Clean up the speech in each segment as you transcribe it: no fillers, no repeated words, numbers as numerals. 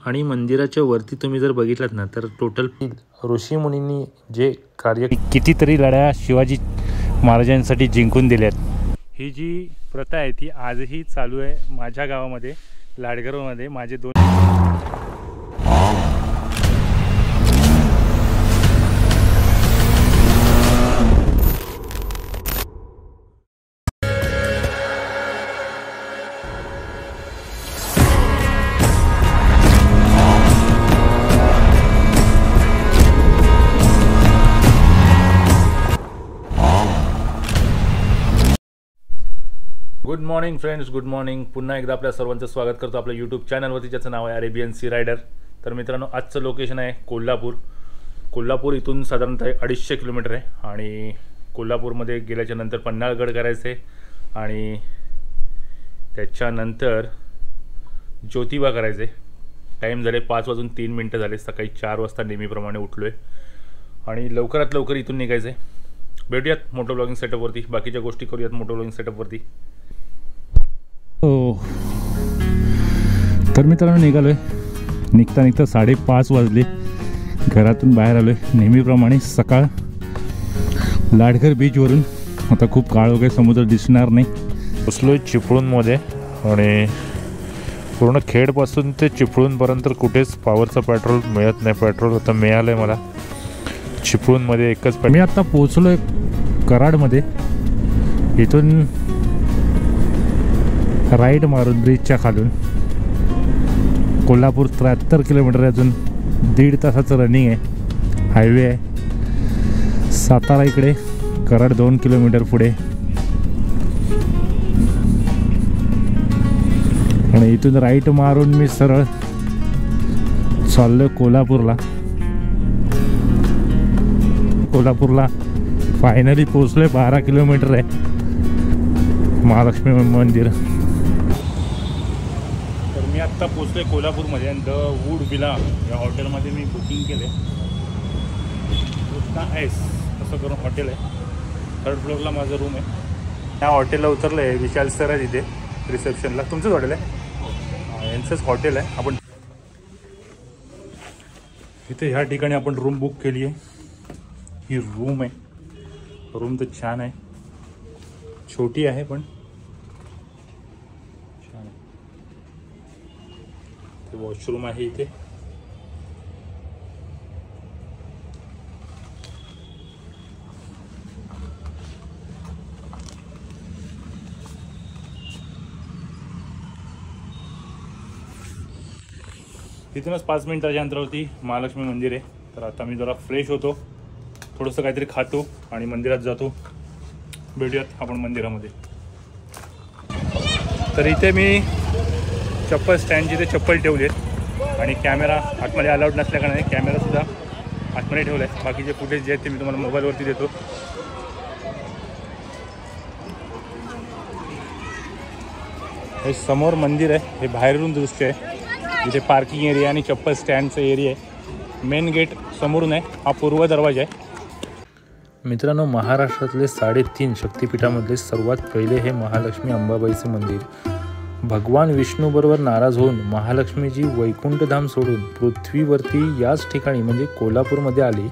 आणि मंदिराच्या वरती तुम्ही जर बघितलात ना तर टोटल ऋषी मुनींनी जे कार्य कितीतरी लढ्या शिवाजी महाराजांसाठी जिंकून दिल्यात। ही जी प्रथा आहे ती आजही चालू आहे माझ्या गावामध्ये लाडगरमध्ये। माझे दोन good morning friends, good morning. पुन्हा एकदा आपल्या सर्वांचं स्वागत करतो आपल्या यूट्यूब चॅनलवरती, ज्याचं नाव आहे अरेबियन सी रायडर। तर मित्रांनो, आजचं लोकेशन आहे कोल्हापूर इथून साधारणतः 250 किलोमीटर आहे आणि कोल्हापूरमध्ये गेल्याच्या नंतर पन्हाळगड करायचे आणि त्याच्यानंतर ज्योतिबा करायचे। टाईम झाले 5:03 झाले। सकाळी 4 वाजता नेहमीप्रमाणे उठलो आहे आणि लवकरात लवकर इथून निघायचं आहे। भेटूयात मोटो ब्लॉगिंग सेटअपवरती, बाकीच्या गोष्टी करूयात मोटो ब्लॉगिंग सेटअपवरती। हो, तर मित्रांनो निघालोय। निघता 5:30 वाजले। घरातून बाहेर आलोय नेहमीप्रमाणे सकाळ लाडघर बीचवरून। आता खूप काळ वगैरे समुद्र दिसणार नाही। बसलोय चिपळूणमध्ये आणि पूर्ण खेडपासून ते चिपळूणपर्यंत कुठेच पॉवरचं पेट्रोल मिळत नाही। पेट्रोल आता मिळालंय मला चिपळूणमध्ये एकच। मी आता पोहोचलोय कराडमध्ये। इथून राईड मारून ब्रिजच्या खालून कोल्हापूर 73 किलोमीटर, अजून 1.5 तासाचं रनिंग आहे। हायवे आहे सातारा इकडे, कराड 2 किलोमीटर पुढे आणि इथून राईट मारून मी सरळ चाललो कोल्हापूरला। फायनली पोहोचलोय। 12 किलोमीटर आहे महालक्ष्मी मंदिर। तर मी आत्ता पोहोचलोय कोल्हापूरमध्ये आणि द वूड विला या हॉटेलमध्ये मी बुकिंग केले। कृष्णा एस असं करून हॉटेल आहे। 3rd फ्लोअरला माझं रूम आहे। त्या हॉटेलला उतरलं आहे। विशाल सर आहे तिथे रिसेप्शनला। तुमचंच हॉटेल आहे? यांचंच हॉटेल आहे। आपण इथे ह्या ठिकाणी आपण रूम बुक केली आहे। ही रूम आहे। रूम तर छान आहे, छोटी आहे पण छान आहे। ते वॉशरूम आहे इथे। तिथूनच 5 मिनिटाच्या अंतरावरती महालक्ष्मी मंदिर आहे। तर आता मी जरा फ्रेश होतो, थोडंसं काहीतरी खातो आणि मंदिरात जातो। भेटूयात आपण मंदिरामध्ये। तर इथे मी चप्पल स्टँडची इथे चप्पल ठेवली आहेत आणि कॅमेरा आतमध्ये अलाउड नसल्याकारणे कॅमेरासुद्धा आतमध्ये ठेवला आहे। बाकीचे फुटेज जे आहेत ते मी तुम्हाला मोबाईलवरती देतो। हे समोर मंदिर आहे, हे बाहेरून दृश्य आहे। इथे पार्किंग एरिया आणि चप्पल स्टँडचं एरिया आहे। मेन गेट समोरून आहे, हा पूर्व दरवाजा आहे। मित्रांनो, महाराष्ट्रातले 3.5 शक्तिपीठामधले सर्वात पहिले हे महालक्ष्मी अंबाबाईचे मंदिर। भगवान विष्णूबरोबर नाराज होऊन महालक्ष्मीजी वैकुंठधाम सोडून पृथ्वीवरती याच ठिकाणी म्हणजे कोल्हापूरमध्ये आली।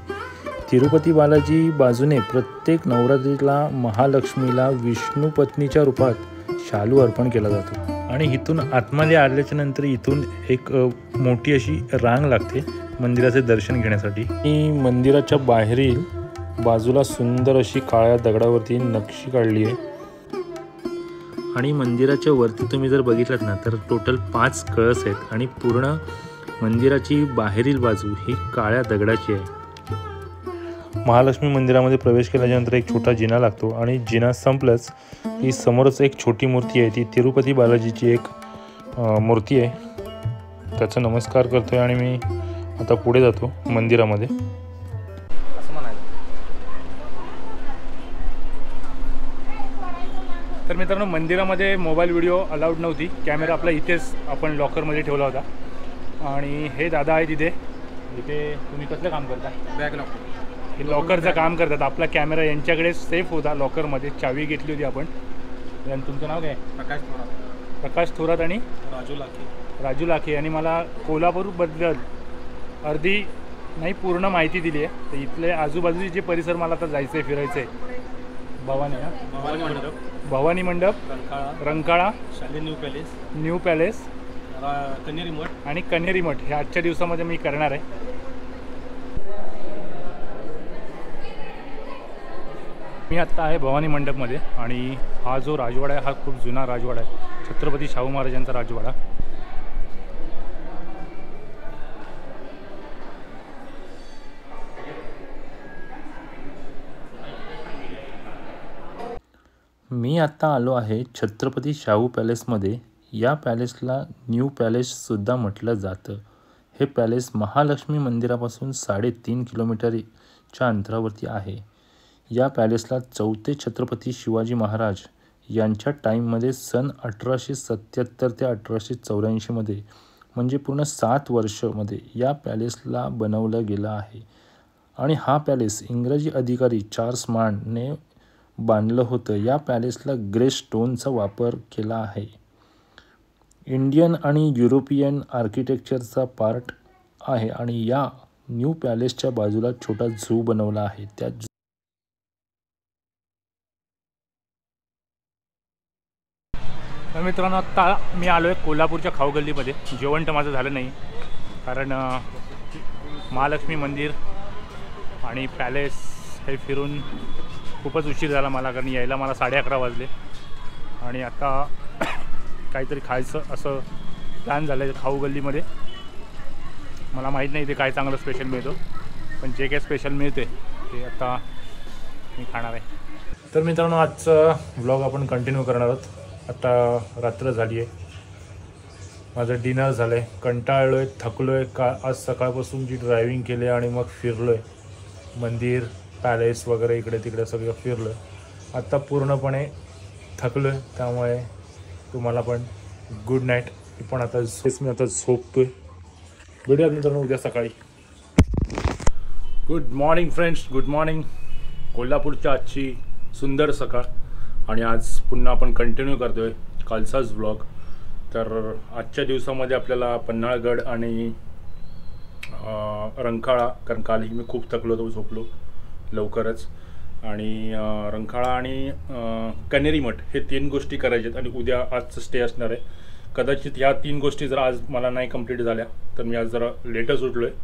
तिरुपती बालाजी बाजूने प्रत्येक नवरात्रीला महालक्ष्मीला विष्णू पत्नीच्या रूपात शालू अर्पण केला जातो आणि इथून आतमध्ये आल्याच्या नंतर इथून एक मोठी अशी रांग लागते मंदिराचे दर्शन घेण्यासाठी। ही मंदिराच्या बाहेरील बाजूला सुंदर अशी काळ्या दगडावरती नक्षी काढली आहे आणि मंदिराच्या वरती तुम्ही जर बघितलात ना तर टोटल 5 कळस आहेत आणि पूर्ण मंदिराची बाहेरील बाजू ही काळ्या दगडाची आहे। महालक्ष्मी मंदिरामध्ये प्रवेश केल्यानंतर एक छोटा जिना लागतो आणि जिना संपलंच की समोरच एक छोटी मूर्ती आहे। ती तिरुपती बालाजीची एक मूर्ती आहे। त्याचा नमस्कार करतोय आणि मी आता पुढे जातो मंदिरामध्ये। तर मित्रांनो, मंदिरामध्ये मोबाईल व्हिडिओ अलाउड नव्हती। कॅमेरा आपला इथेच आपण लॉकरमध्ये ठेवला होता आणि हे दादा आहे तिथे। इथे तुम्ही कसलं काम करता? Bag locker. हे लॉकरचं काम करतात। आपला कॅमेरा यांच्याकडे सेफ होता लॉकरमध्ये, चावी घेतली होती आपण। तुमचं नाव काय? प्रकाश थोरात आणि राजू लाखे यांनी मला कोल्हापूरबद्दल अर्धी नाही पूर्ण माहिती दिली आहे. तर इथले आजूबाजूचे जे परिसर मला आता जायचं आहे, फिरायचं आहे. भवानी मंडप, रंकाळा, न्यू पॅलेस, कन्हेरी मठ आणि कन्हेरी मठ हे आजच्या दिवसामध्ये मी करणार आहे. मी आत्ता आहे भवानी मंडपमध्ये आणि हा जो राजवाडा आहे हा खूप जुना राजवाडा आहे, छत्रपती शाहू महाराजांचा राजवाडा. मी आत्ता आलो आहे छत्रपती शाहू पॅलेसमध्ये. या पॅलेसला न्यू पॅलेससुद्धा म्हटलं जातं. हे पॅलेस महालक्ष्मी मंदिरापासून 3.5 किलोमीटरच्या अंतरावरती आहे. या पॅलेसला चौथे छत्रपती शिवाजी महाराज यांच्या टाईममध्ये सन 1877 ते 1884 म्हणजे पूर्ण 7 वर्षामध्ये या पॅलेसला बनवलं गेलं आहे. आणि हा पॅलेस इंग्रजी अधिकारी चार्ल्स मांडने बांधलं होतं. या पॅलेसला ग्रे स्टोनचा वापर केला आहे. इंडियन आणि युरोपियन आर्किटेक्चरचा पार्ट आहे. आणि या न्यू पॅलेसच्या बाजूला छोटा झू बनवला आहे. त्या मित्रांनो आत्ता मी आलो आहे कोल्हापूरच्या खाऊ गल्लीमध्ये. जेवण तर माझं झालं नाही कारण महालक्ष्मी मंदिर आणि पॅलेस हे फिरून खूपच उशीर झाला मला, कारण यायला मला 11:30 वाजले. आणि आता काहीतरी खायचं असं प्लॅन झालं आहे खाऊ गल्लीमध्ये. मला माहीत नाही इथे काय चांगलं स्पेशल मिळतो, पण जे काही स्पेशल मिळते ते आता मी खाणार आहे. तर मित्रांनो आजचं व्लॉग आपण कंटिन्यू करणार आहोत. आता रात्र झाली आहे, माझं डिनर झालं आहे, कंटाळलो आहे, थकलो आहे. आज सकाळपासून जी ड्रायव्हिंग केली आणि मग फिरलो आहे मंदिर पॅलेस वगैरे इकडे तिकडे सगळं फिरलं. आत्ता पूर्णपणे थकलो आहे, त्यामुळे तुम्हाला पण गुड नाईट. पण आता मी आता झोपतो आहे. भेटूया मित्रांनो उद्या सकाळी. Good morning friends, good morning. कोल्हापूरच्या आजची सुंदर सकाळ आणि आज पुन्हा आपण कंटिन्यू करतो आहे कालचाच व्लॉग. तर आजच्या दिवसामध्ये आपल्याला पन्हाळगड आणि रंकाळा, कारण कालही मी खूप थकलो होतो, झोपलो लवकरच. आणि रंकाळा आणि कन्हेरी मठ हे 3 गोष्टी करायच्यात आणि उद्या आजचं स्टे असणार आहे. कदाचित ह्या 3 गोष्टी जर आज मला नाही कंप्लीट झाल्या तर मी आज जरा लेटच उठलो आहे,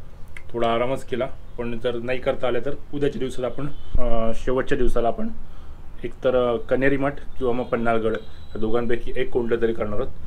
थोडा आरामच केला. पण जर नाही करता आल्या तर उद्याच्या दिवसात आपण शेवटच्या दिवसाला आपण एकतर कन्हेरी मठ किंवा मग पन्हाळगड या दोघांपैकी एक कोणतं तरी करणार आहोत.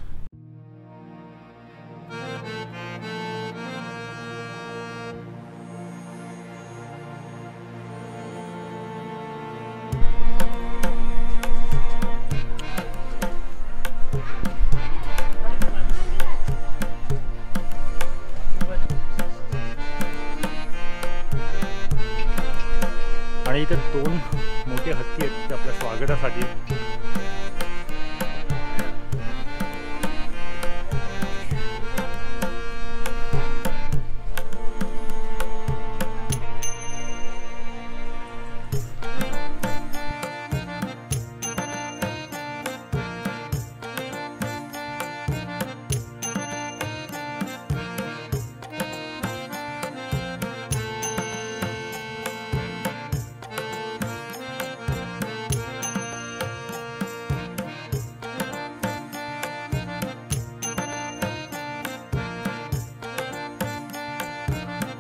आणि इथे 2 मोठे हत्ती आहेत ते आपल्या स्वागतासाठी.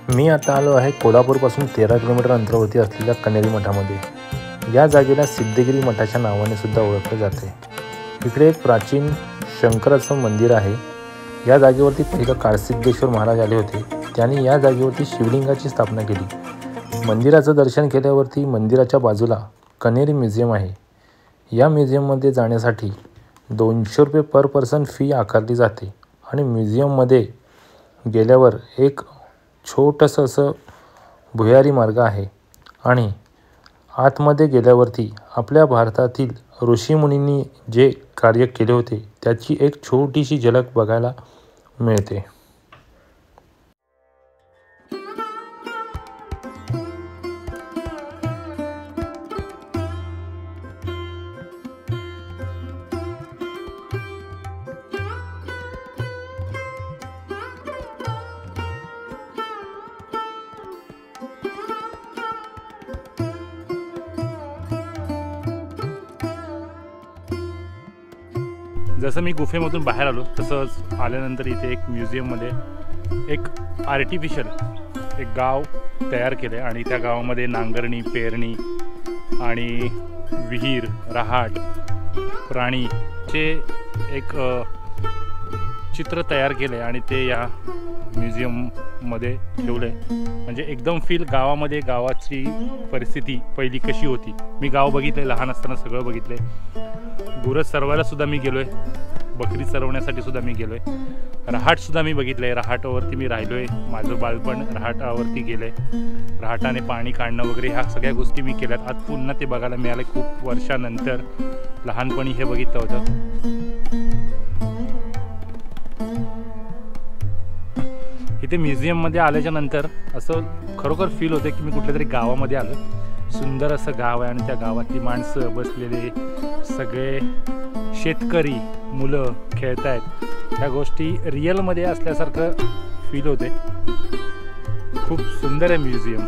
मी आता आलो आहे कोल्हापूरपासून 13 किलोमीटर अंतरावरती असलेल्या कन्हेरी मठामध्ये. या जागेला सिद्धगिरी मठाच्या नावाने सुद्धा ओळखले जाते. इकडे एक प्राचीन शंकराचं मंदिर आहे. या जागेवरती पहिलं काळसिद्धेश्वर महाराज आले होते. त्यांनी या जागेवरती शिवलिंगाची स्थापना केली. मंदिराचं दर्शन केल्यावरती मंदिराच्या बाजूला कन्हेरी म्युझियम आहे. या म्युझियममध्ये जाण्यासाठी 200 रुपये पर पर्सन फी आकारली जाते. आणि म्युझियममध्ये गेल्यावर एक छोटंसं असं भुयारी मार्ग आहे आणि आतमध्ये गेल्यावरती आपल्या भारतातील ऋषीमुनींनी जे कार्य केले होते त्याची एक छोटीशी झलक बघायला मिळते. जसं मी गुफेमधून बाहेर आलो तसंच आल्यानंतर इथे एक म्युझियममध्ये एक आर्टिफिशियल एक गाव तयार केलं आहे आणि त्या गावामध्ये नांगरणी, पेरणी आणि विहीर, रहाट, प्राणीचे एक चित्र तयार केलं आहे आणि ते या म्युझियममध्ये ठेवलं आहे. म्हणजे एकदम फील गावामध्ये गावाची परिस्थिती पहिली कशी होती. मी गाव बघितलं आहे, लहान असताना सगळं बघितलं आहे. गुरं चरवायलासुद्धा मी गेलो आहे, बकरी चरवण्यासाठी सुद्धा मी गेलो आहे. रहाटसुद्धा मी बघितलं आहे, रहाटावरती मी राहिलो आहे. माझं बालपण रहाटावरती गेलं आहे. रहाटाने पाणी काढणं वगैरे ह्या सगळ्या गोष्टी मी केल्यात. आज पुन्हा ते बघायला मिळालं खूप वर्षानंतर. लहानपणी हे बघितलं होतं. इथे म्युझियममध्ये आल्याच्या नंतर असं खरोखर फील होतं की मी कुठल्या तरी गावामध्ये आलो. सुंदर असं गाव आहे आणि त्या गावातली माणसं बसलेले, सगळे शेतकरी, मुलं खेळत आहेत. ह्या गोष्टी रिअलमध्ये असल्यासारखं फील होते. खूप सुंदर आहे म्युझियम,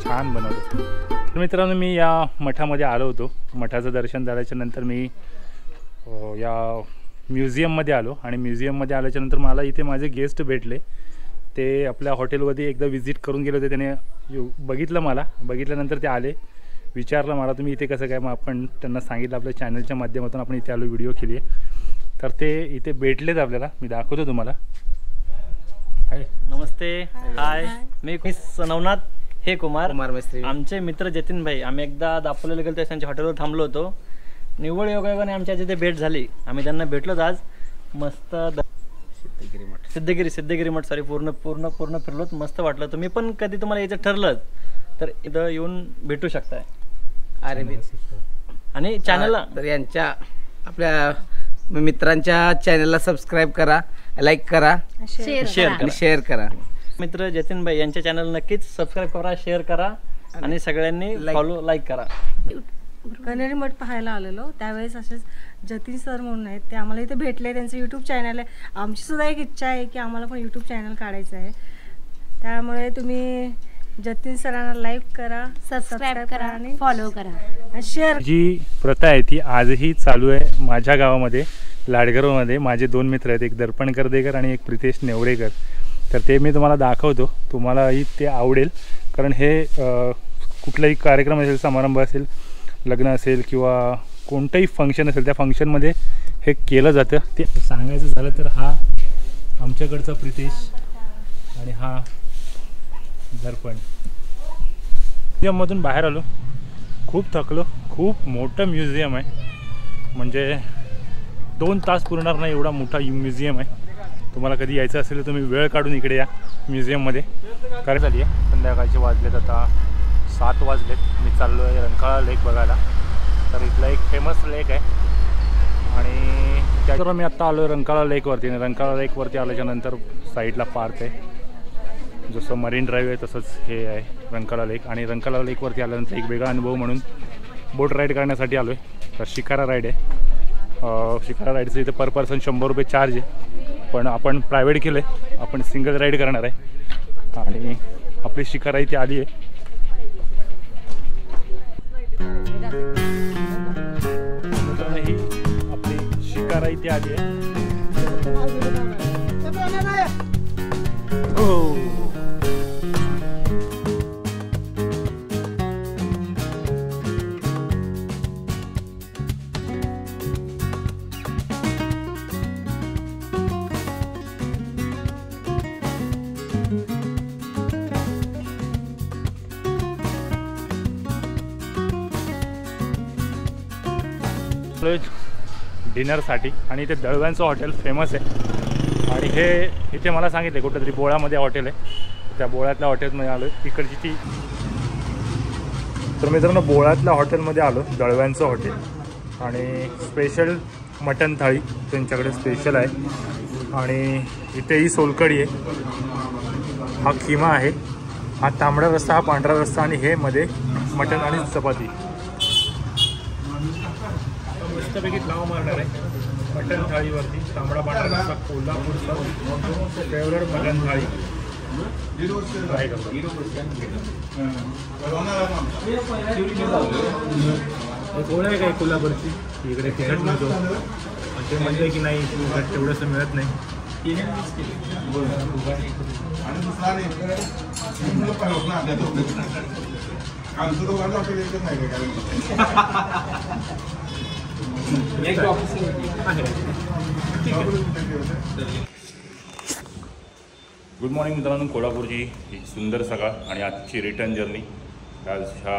छान बनवलं. तर मित्रांनो, मी या मठामध्ये आलो होतो. मठाचं दर्शन झाल्याच्या नंतर मी या म्युझियममध्ये आलो आणि म्युझियममध्ये आल्याच्यानंतर मला इथे माझे गेस्ट भेटले. ते आपल्या हॉटेलमध्ये एकदा व्हिजिट करून गेले होते. त्याने बघितलं, मला बघितल्यानंतर ते आले, विचारलं मला तुम्ही इथे कसं काय. मग आपण त्यांना सांगितलं आपल्या चॅनलच्या माध्यमातून आपण इथे आलो, व्हिडिओ केली आहे. तर ते इथे भेटलेत आपल्याला. मी दाखवतो तुम्हाला. हाय, नमस्ते. हाय, मी नवनाथ हे कुमार मिस्त्री. आमचे मित्र जतीन भाई. आम्ही एकदा दापोलीला गेलो, त्यांच्या हॉटेलवर थांबलो होतो. निव्वळ योगायोगाने आमच्या तिथे भेट झाली. आम्ही त्यांना भेटलोच आज. मस्त सिद्धगिरी मठ सॉरी पूर्ण फिरलोत. मस्त वाटलं. तुम्ही पण कधी तुम्हाला यायचं ठरलं तर इथं येऊन भेटू शकताय. अरे आणि चॅनलला तर यांच्या आपल्या मित्रांच्या चॅनलला सबस्क्राईब करा, लाईक करा, शेअर करा. मित्र जतीन भाई यांच्या चॅनल नक्कीच सबस्क्राईब करा, शेअर करा आणि सगळ्यांनी फॉलो, लाईक करा. कन्हेरी मठ पाहायला आलेलो त्यावेळेस असेच जतीन सर म्हणून आहेत, ते आम्हाला इथे भेटले. त्यांचं यूट्यूब चॅनल आहे. आमची सुद्धा एक इच्छा आहे की आम्हाला पण यूट्यूब चॅनल काढायचं आहे. त्यामुळे तुम्ही जतीन सरांना लाईक करा, सबस्क्राईब करा आणि फॉलो करा, शेअर. जी प्रथा आहे ती आजही चालू आहे माझ्या गावामध्ये, लाडगरमध्ये. माझे 2 मित्र आहेत, एक दर्पण करदेकर आणि एक प्रितेश नेवरेकर. तर ते मी तुम्हाला दाखवतो, तुम्हालाही ते आवडेल. कारण हे कुठलाही कार्यक्रम असेल, समारंभ असेल, लग्न असेल किंवा कोणतंही फंक्शन असेल, त्या फंक्शनमध्ये हे केलं जातं. ते सांगायचं झालं तर हा आमच्याकडचा प्रितेश आणि हा दर्पण. म्युझियममधून बाहेर आलो, खूप थकलो. खूप मोठं म्युझियम आहे, म्हणजे 2 तास पुरणार नाही एवढा मोठा म्युझियम आहे. तुम्हाला कधी यायचं असेल तर तुम्ही वेळ काढून इकडे या म्युझियममध्ये. काय झाली आहे, संध्याकाळचे वाजलेत आता 7 वाजलेत. मी चाललो आहे रंकाळा लेक बघायला. तर इथला एक फेमस लेक आहे आणि त्याच्यावर मी आत्ता आलो आहे रंकाळा लेकवरती. रंकाळा लेकवरती आल्याच्यानंतर साईडला पार्क आहे, जसं मरीन ड्राईव्ह आहे तसंच हे आहे रंकाळा लेक. आणि रंकाळा लेकवरती आल्यानंतर एक वेगळा अनुभव म्हणून बोट राईड करण्यासाठी आलो आहे. तर शिकारा राईड आहे. शिकारा राईडचं इथे पर पर्सन 100 रुपये चार्ज आहे, पण आपण प्रायव्हेट केलं आहे. आपण सिंगल राईड करणार आहे आणि आपली शिकारा इथे आली आहे. ही आपली शिकारा इथे आली आहे. हो, डिनरसाठी. आणि इथे दळव्यांचं हॉटेल फेमस आहे. आणि हे इथे मला सांगितले कुठेतरी बोळ्यामध्ये हॉटेल आहे. त्या बोळ्यातल्या हॉटेलमध्ये आलो. इकडची ती, तर मित्रांनो बोळ्यातल्या हॉटेलमध्ये आलो, दळव्यांचं हॉटेल. आणि स्पेशल मटन थाळी त्यांच्याकडे स्पेशल आहे. आणि इथे ही सोलकढी आहे, हा खिमा आहे, हा तांबडा रस्सा, हा पांढरा रस्सा आणि हे मध्ये मटन आणि चपाती. मस्तपैकी नाव मारणार आहे मटन थाळीवरती. तांबडा पांढरा रस्सा, कोल्हापूरचा फेवरेट मटन थाळी ट्राय करतो. एक ओळख आहे काय कोल्हापूरची, इकडे तिखट मिळतो, ते म्हणजे की नाही तिखट तेवढंसं मिळत नाही. गुड मॉर्निंग मित्रांनो, कोल्हापूरची एक सुंदर सकाळ आणि आजची रिटर्न जर्नी. आज हा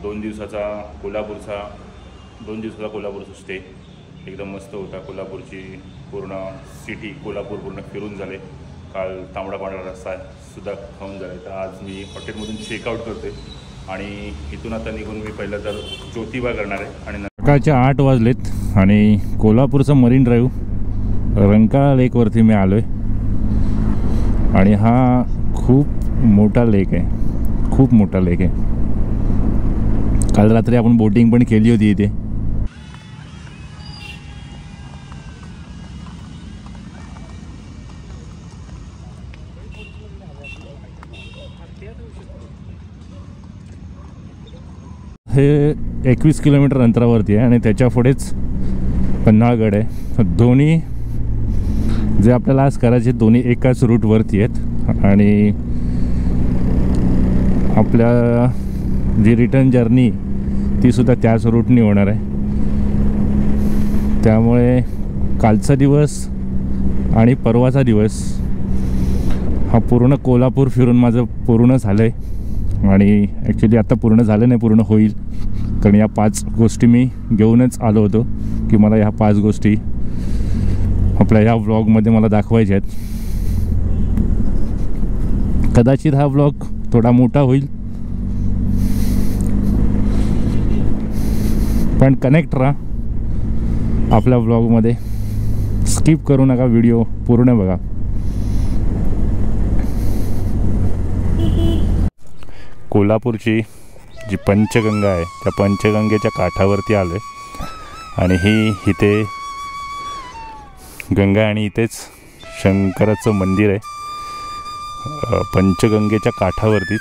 2 दिवसाचा कोल्हापूरचा स्टे एकदम मस्त होता. कोल्हापूरची पूर्ण सिटी, कोल्हापूर पूर्ण फिरून झाले. काल तांबडा पांढरा रस्सा सुद्धा खाऊन झाले. तर आज मी हॉटेलमधून चेकआउट करते आणि इथून आता निघून मी पहिलं तर ज्योतिबा करणार आहे. आणि सकाळचे 8 वाजलेत आणि कोल्हापूरचं मरीन ड्राईव्ह रंकाळा लेकवरती मी आलो आहे. आणि हा खूप मोठा लेक आहे, खूप मोठा लेक आहे. काल रात्री आपण बोटिंग पण केली होती इथे. हे 21 किलोमीटर अंतरावरती आहे आणि त्याच्या पुढेच पन्हाळगड आहे. दोन्ही जे आपल्याला आज करायचे दोन्ही एकाच रूटवरती आहेत आणि आपल्या जी रिटर्न जर्नी तीसुद्धा त्याच रूटनी होणार आहे. त्यामुळे कालचा दिवस आणि परवाचा दिवस हा पूर्ण कोल्हापूर फिरून माझं पूर्ण झालं आहे. आणि ॲक्च्युली आता पूर्ण झालं नाही, पूर्ण होईल, कारण या 5 गोष्टी मी घेऊनच आलो होतो की मला ह्या 5 गोष्टी आपल्या ह्या व्लॉगमध्ये मला दाखवायचे आहेत. कदाचित हा व्लॉग थोडा मोठा होईल, पण कनेक्ट राहा आपल्या व्लॉगमध्ये, स्किप करू नका, व्हिडिओ पूर्ण बघा. कोल्हापूरची जी पंचगंगा आहे त्या पंचगंगेच्या काठावरती आलो आहे आणि ही इथे गंगा आणि इथेच शंकराचं मंदिर आहे पंचगंगेच्या काठावरतीच.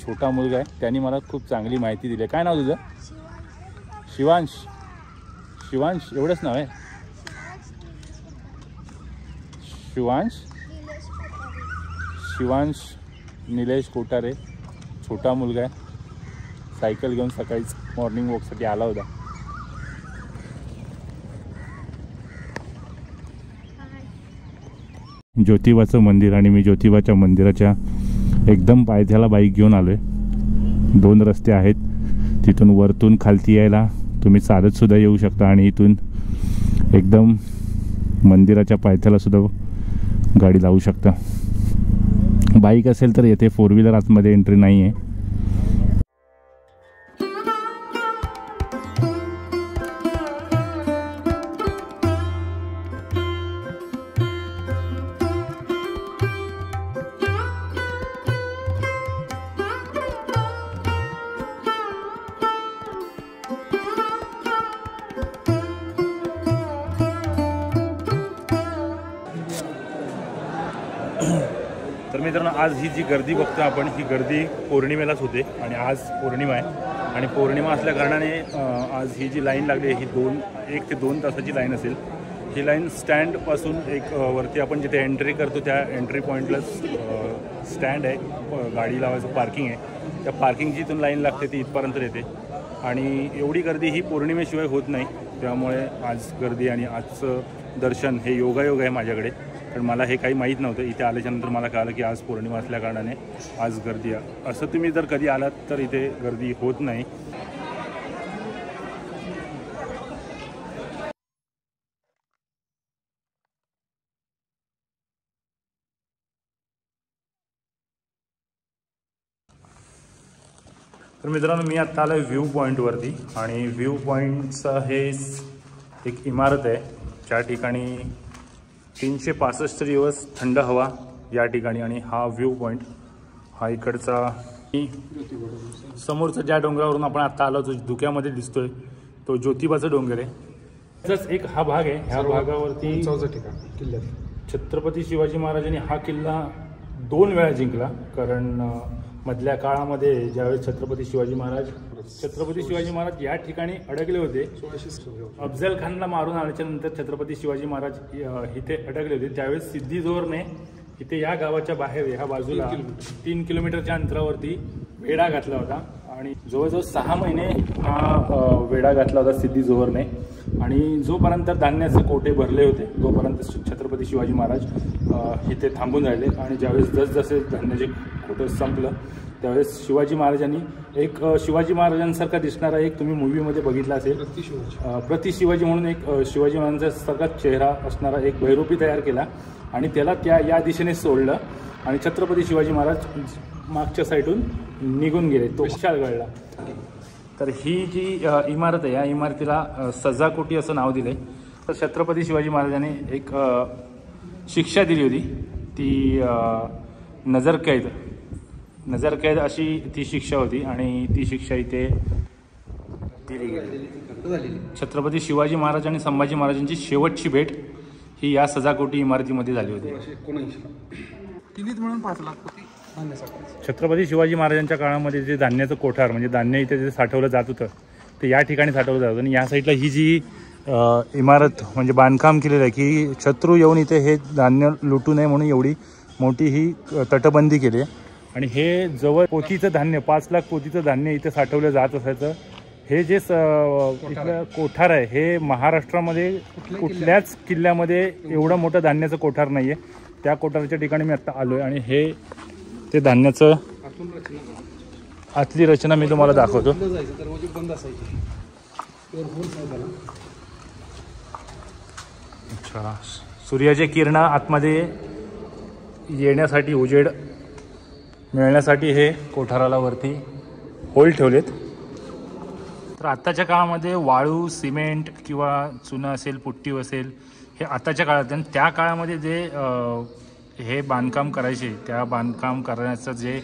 छोटा मुलगा आहे, त्यांनी मला खूप चांगली माहिती दिली. काय नाव तुझं? शिवांश. शिवांश एवढंच नाव आहे? शिवांश निलेश कोठारे छोटा मुलगा आहे. सायकल घेऊन सकाळीच मॉर्निंग वॉकसाठी आला होता. ज्योतिबाचं मंदिर आणि मी ज्योतिबाच्या मंदिराच्या एकदम पायथ्याला बाईक घेऊन आलो आहे. 2 रस्ते आहेत, तिथून वरतून खालती यायला तुम्ही चालतसुद्धा येऊ शकता आणि इथून एकदम मंदिराच्या पायथ्यालासुद्धा गाडी लावू शकता. बाईक असेल तर येथे, 4 व्हीलर आतमध्ये एंट्री नाही आहे. तर मित्रांनो, आज ही जी गर्दी बघतो आपण, ही गर्दी पौर्णिमेलाच होते आणि आज पौर्णिमा आहे. आणि पौर्णिमा असल्या कारणाने आज ही जी लाईन लागली आहे ही 1 ते 2 तासाची लाईन असेल. ही लाईन स्टँडपासून एक वरती आपण जिथे एंट्री करतो त्या एंट्री पॉईंटलाच स्टँड आहे, गाडी लावायचं पार्किंग आहे. त्या पार्किंगची इथून लाईन लागते ती इथपर्यंत येते. आणि एवढी गर्दी ही पौर्णिमेशिवाय होत नाही. त्यामुळे आज गर्दी आणि आजचं दर्शन हे योगायोग आहे माझ्याकडे, कारण मला हे काही माहीत नव्हतं. इथे आल्याच्यानंतर मला कळलं की आज पौर्णिमा असल्या कारणाने आज गर्दी आहे. असं तुम्ही जर कधी आलात तर इथे गर्दी होत नाही. तर मित्रांनो मी आत्ता आलो आहे व्ह्यू पॉईंटवरती आणि व्ह्यू पॉईंटचं हे एक इमारत आहे ज्या ठिकाणी 365 दिवस थंड हवा या ठिकाणी. आणि हा व्ह्यू पॉईंट हा इकडचा समोरचा ज्या डोंगरावरून आपण आत्ता आलो तो धुक्यामध्ये दिसतोय तो ज्योतिबाचा डोंगर आहे. तसंच एक हा भाग आहे. ह्या भागावरती किल्ल्यात छत्रपती शिवाजी महाराजांनी हा किल्ला 2 वेळा जिंकला. कारण मधल्या काळामध्ये ज्यावेळेस छत्रपती शिवाजी महाराज या ठिकाणी अडकले होते. अफजल खानला मारून आल्याच्या नंतर छत्रपती शिवाजी महाराज इथे अडकले होते. त्यावेळेस सिद्धी जोहरने इथे या गावाच्या बाहेर ह्या बाजूला 3 किलोमीटरच्या अंतरावरती वेढा घातला होता. आणि जवळजवळ 6 महिने हा वेढा घातला होता सिद्धी जोहरने. आणि जोपर्यंत धान्याचे कोठे भरले होते तोपर्यंत छत्रपती शिवाजी महाराज इथे थांबून राहिले. आणि ज्यावेळेस जसजसे धान्याचे कोठे संपलं त्यावेळेस शिवाजी महाराजांनी एक शिवाजी महाराजांसारखा दिसणारा एक तुम्ही मूवीमध्ये बघितला असेल प्रति शिवाजी म्हणून एक शिवाजी महाराजांसारखा चेहरा असणारा एक भैरूपी तयार केला आणि त्याला या दिशेने सोडलं आणि छत्रपती शिवाजी महाराज मागच्या साईडून निघून गेले. तो विशाळगडला. तर ही जी इमारत आहे या इमारतीला सजाकोटी असं नाव दिलं आहे. तर छत्रपती शिवाजी महाराजांनी एक शिक्षा दिली होती ती नजरकैद अशी ती शिक्षा होती आणि ती शिक्षा इथे दिली गेली. छत्रपती शिवाजी महाराज आणि संभाजी महाराजांची शेवटची भेट ही या सजाकोटी इमारतीमध्ये झाली होती. छत्रपती शिवाजी महाराजांच्या काळामध्ये जे धान्याचं कोठार म्हणजे धान्य इथे जे साठवलं जात होतं ते या ठिकाणी साठवलं जात होतं. आणि या साईडला ही जी इमारत म्हणजे बांधकाम केलेलं आहे की शत्रू येऊन इथे हे धान्य लुटू नये म्हणून एवढी मोठी ही तटबंदी केली आहे. आणि हे जवळ पोतीचं धान्य 5 लाख पोतीचं धान्य इथे साठवलं जात असायचं. हे जे इथलं कोठार आहे हे महाराष्ट्रामध्ये कुठल्याच किल्ल्यामध्ये एवढं मोठं धान्याचं कोठार नाही आहे. त्या कोठाराच्या ठिकाणी मी आत्ता आलो आहे आणि हे ते धान्याचं आतली रचना मी तुम्हाला दाखवतो. अच्छा, सूर्याचे किरण आतमध्ये येण्यासाठी उजेड मिळण्यासाठी हे कोठाराला वरती होल ठेवलेत. तर आत्ताच्या काळामध्ये वाळू सिमेंट किंवा चुना असेल पुट्टी असेल हे आताच्या काळात. आणि त्या काळामध्ये जे हे बांधकाम करायचे त्या बांधकाम करण्याचं जे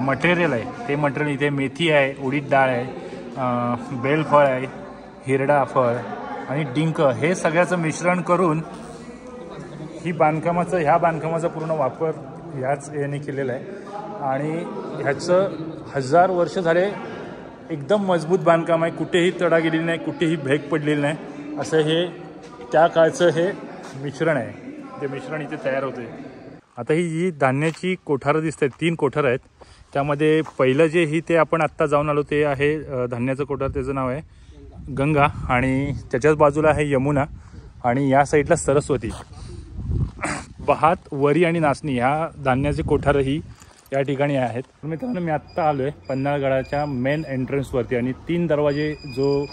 मटेरियल आहे ते मटेरियल इथे मेथी आहे, उडीद डाळ आहे, बेलफळ आहे, हिरडा फळ आणि डिंक हे सगळ्याचं मिश्रण करून ह्या बांधकामाचा पूर्ण वापर ह्याच याने केलेला आहे. आणि ह्याचं 1000 वर्ष झाले एकदम मजबूत बांधकाम आहे. कुठेही तडा गेलेली नाही, कुठेही भेग पडलेली नाही. असं हे त्या काळचं हे मिश्रण आहे. ते मिश्रण इथे तयार होते. आता ही जी धान्याची कोठारं दिसत आहेत 3 कोठारं आहेत. त्यामध्ये पहिलं जे ही ते आपण आत्ता जाऊन आलो ते आहे धान्याचं कोठार. त्याचं नाव आहे गंगा आणि त्याच्याच बाजूला आहे यमुना आणि या साईडला सरस्वती. भात वरी आणि नाचणी ह्या धान्याचे कोठारही या ठिकाणी आहेत. मित्रांनो मी आत्ता आलो आहे पन्हाळगडाच्या मेन एंट्रन्सवरती आणि 3 दरवाजे जो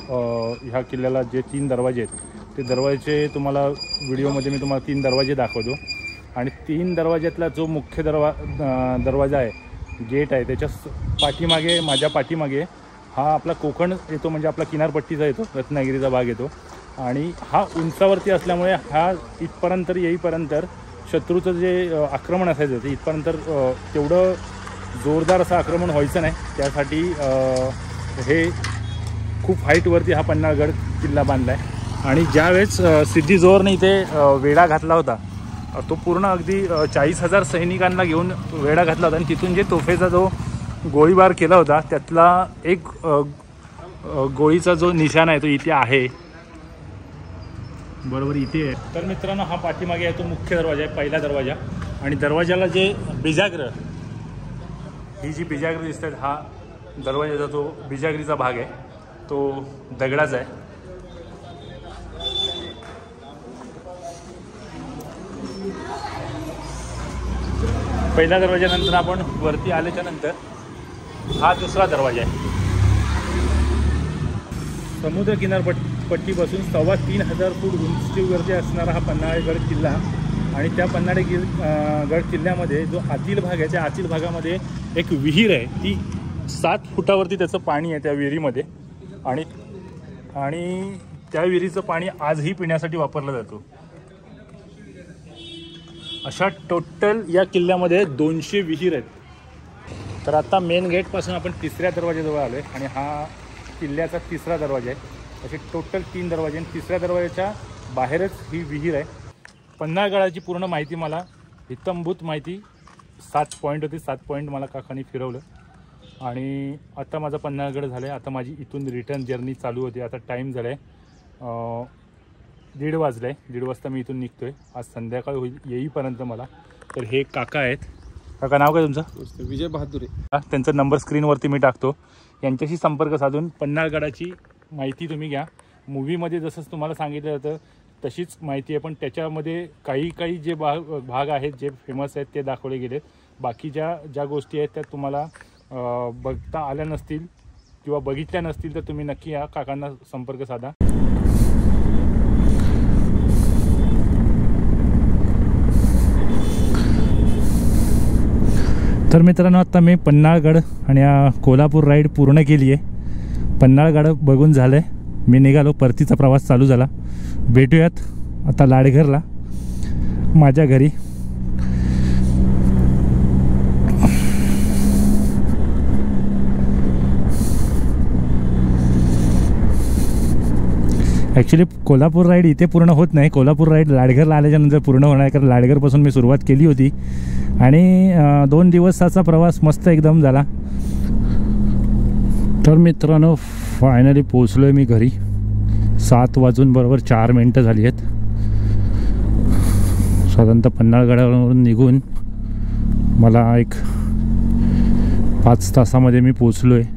ह्या किल्ल्याला जे 3 दरवाजे आहेत ते दरवाजे तुम्हाला व्हिडिओमध्ये मी तुम्हाला 3 दरवाजे दाखवतो. आणि 3 दरवाज्यातला जो मुख्य दरवाजा आहे गेट आहे त्याच्या पाठीमागे माझ्या पाठीमागे हा आपला कोकण येतो म्हणजे आपला किनारपट्टीचा येतो रत्नागिरीचा भाग येतो. आणि हा उंचावरती असल्यामुळे हा इथपर्यंत येईपर्यंत शत्रूचं जे आक्रमण असायचं ते इथपर्यंत तेवढं जोरदार असं आक्रमण व्हायचं नाही. त्यासाठी हे खूप हाईटवरती हा पन्हाळगड किल्ला बांधला आहे. आणि ज्यावेळेस सिद्धी जोहरने इथे वेढा घातला होता तो पूर्ण अगदी 40,000 सैनिकांना घेऊन वेढा घातला होता. आणि तिथून जे तोफेचा जो गोळीबार केला होता त्यातला एक गोळीचा जो निशाण आहे तो इथे आहे बरोबर इथे आहे. तर मित्रांनो हा पाठीमागे आहे तो मुख्य दरवाजा आहे पहिला दरवाजा. आणि दरवाजाला जे बिजाग्र ही जी बिजाग्र दिसतात हा दरवाजाचा तो बिजागरीचा भाग आहे तो दगडाचा आहे. पहिल्या दरवाजानंतर आपण वरती आल्याच्या नंतर हा दुसरा दरवाजा आहे. समुद्र किनारपट्टीपासून 3,500 फूट उंचीवरती असणारा हा पन्हाळगड किल्ला. आणि त्या पन्हाळगड किल्ल्यामध्ये जो आतील भाग आहे त्या आतील भागामध्ये एक विहीर आहे. ती 7 फुटावरती त्याचं पाणी आहे त्या विहिरीमध्ये आणि त्या विहिरीचं पाणी आजही पिण्यासाठी वापरलं जातो. अशा टोटल या किल्ल्यामध्ये 200 विहीर आहेत. तर आता मेन गेटपासून आपण 3ऱ्या दरवाजाजवळ आलो आहे आणि हा किल्ल्याचा 3रा दरवाजा आहे. असे टोटल 3 दरवाजे आणि 3ऱ्या दरवाजाच्या बाहेरच ही विहीर आहे. पन्हाळगडाची पूर्ण माहिती मला हितंभूत माहिती 7 पॉईंट होती. 7 पॉईंट मला काकांनी फिरवलं आणि आता माझा पन्हाळगड झालं आहे. आता माझी इथून रिटर्न जर्नी चालू होती. आता टाईम झाला आहे 1:30 वाजले आहे. 1:30 वाजता मी इथून निघतो आहे. आज संध्याकाळ होईल येईपर्यंत मला. तर हे काका आहेत. काका नाव काय तुमचं? विजय बहादुरे. त्यांचा नंबर स्क्रीनवरती मी टाकतो. यांच्याशी संपर्क साधून पन्हाळगडाची माहिती तुम्ही घ्या. मूवीमध्ये जसं तुम्हाला सांगितलं जातं तशीच माहिती आहे, पण त्याच्यामध्ये काही जे भाग आहेत जे फेमस आहेत ते दाखवले गेले. बाकीच्या ज्या गोष्टी आहेत त्या तुम्हाला बघता आल्या नसतील किंवा बघितल्या नसतील तर तुम्ही नक्की या काकांना संपर्क साधा. तर मित्रांनो आता मी पन्हाळगड आणि कोल्हापूर राईड पूर्ण केली आहे. पन्हाळगड बघून झालं आहे. मी निघालो. परतीचा प्रवास चालू झाला. भेटूयात आता लाडघरला माझ्या घरी. ॲक्च्युली कोल्हापूर राईड इथे पूर्ण होत नाही. कोल्हापूर राईड लाडघरला आल्याच्यानंतर पूर्ण होणार आहे, कारण लाडघरपासून मी सुरुवात केली होती आणि 2 दिवसाचा प्रवास मस्त एकदम झाला. तर मित्रांनो फायनली पोचलो आहे मी घरी. 7:04 झाली आहेत. साधारणतः पन्हाळगडावरून निघून मला एक 5 तासामध्ये मी पोचलो आहे.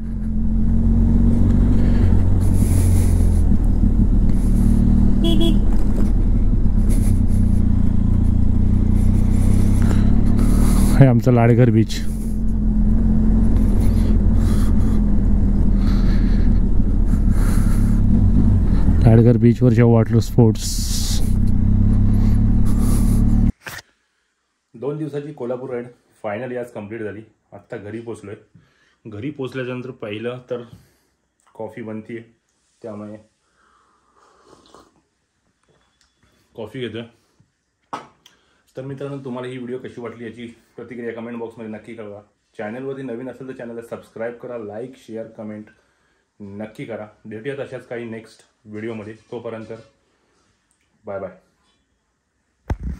हे आमचं लाडघर बीच. लाडघर बीचवरच्या वॉटर स्पोर्ट्स. 2 दिवसाची कोल्हापूर राईड फायनली आज कंप्लीट झाली. आत्ता घरी पोचलो आहे. घरी पोचल्याच्यानंतर पहिलं तर कॉफी बनती आहे, त्यामुळे कॉफी घेतो. तर मित्रांनो तुम्हाला ही व्हिडिओ कशी वाटली याची प्रतिक्रिया कमेंट बॉक्समध्ये नक्की कळवा. चॅनलवरती नवीन असेल तर चॅनलला सबस्क्राईब करा, लाईक शेअर कमेंट नक्की करा. भेटूयात अशाच काही नेक्स्ट व्हिडिओमध्ये. तोपर्यंत बाय बाय.